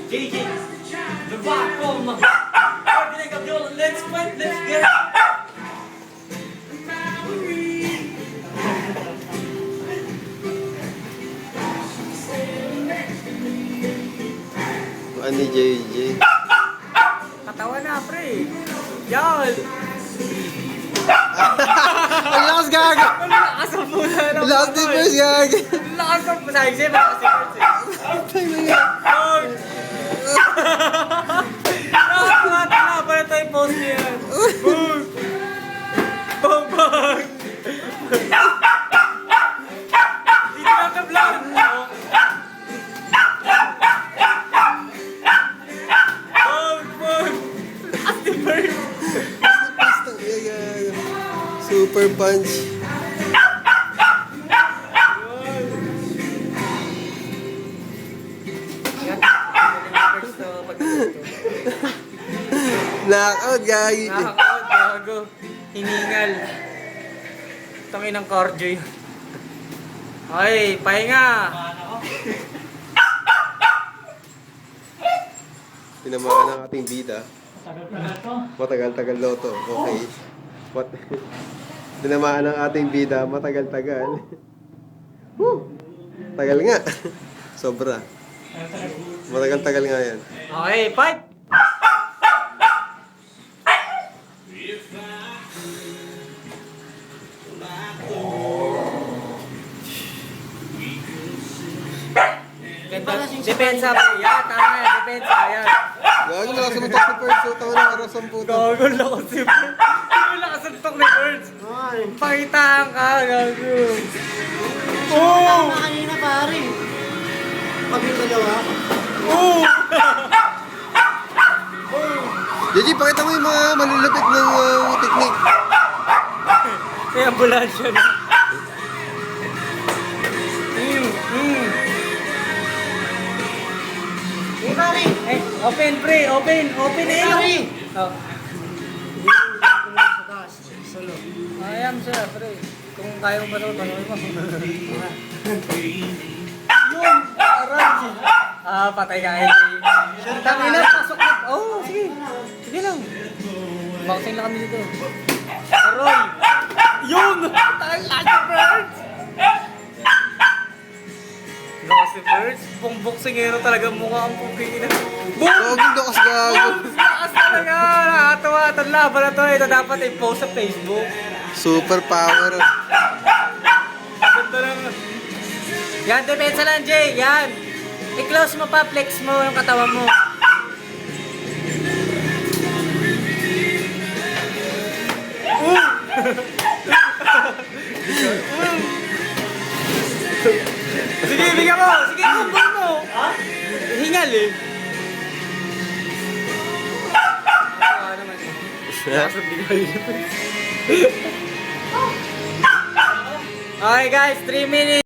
JJ, the vacuum. Let's fight, let's get it. Ano ni JJ? Katawa na, pre. Yan. Ang lakas gaga! Ang lakas ang muna ng Lakas din first gaga! Ang lakas ang pasahig siya, malakas yung first eh. Nakakata na, para tayo post niya yan. Boom! Boom! Boom! Hindi lang ka vlog. Boom! Boom! As the first. Super punch. Knockout, gagi. Nakakaot, gago. Hiningal. Tangin ng cardio yun. Okay, pahinga. Tinamaan ang ating bida. Matagal-tagal daw to. Okay. Tinamaan ang ating bida. Matagal-tagal. Woo! Tagal nga. Sobra. Matagal-tagal nga yan. Okay, fight! Depensa pa. Yan, tama yan. Depensa, yan. Gago, nakasuntok si Perch. So, tawa ng aras ang puto. Gago, lakas si Birds. Gago, lakas ang tok ni Birds. Pakitaan ka, gago. Oh! Na kanina pare. Pag yung dalawa. Oh! JJ, pakita mo yung mga malulupit ng technique. May ambulansya na. Eh pare. Eh, open, pre. Open. Open, eh. Pare. Oh. Sa taas. Solo. Ayan siya, pre. Kung kaya mo ba ito, tanong mo. Yun! Aray! Ah, patay ka, eh. Tangin na, pasok na. Oh, sige. Sige lang. Boxing lang kami dito. Aroy! Yun! Tangin na si Birds! Lakas si Birds. Pong boxingero talaga mukha ang pupingin na. Boom! Gago, lakas gago. Lakas talaga! Nakakatawa. Itong laban na to, ito dapat i-post sa Facebook. Super power. Ganda lang. Yan, depensa lang, Jay. Yan. I-close mo pa, flex mo yung katawan mo. Sige, bigyan mo. Sige, kumpul mo. Hingal eh. Naman. Okay guys, 3 minutes.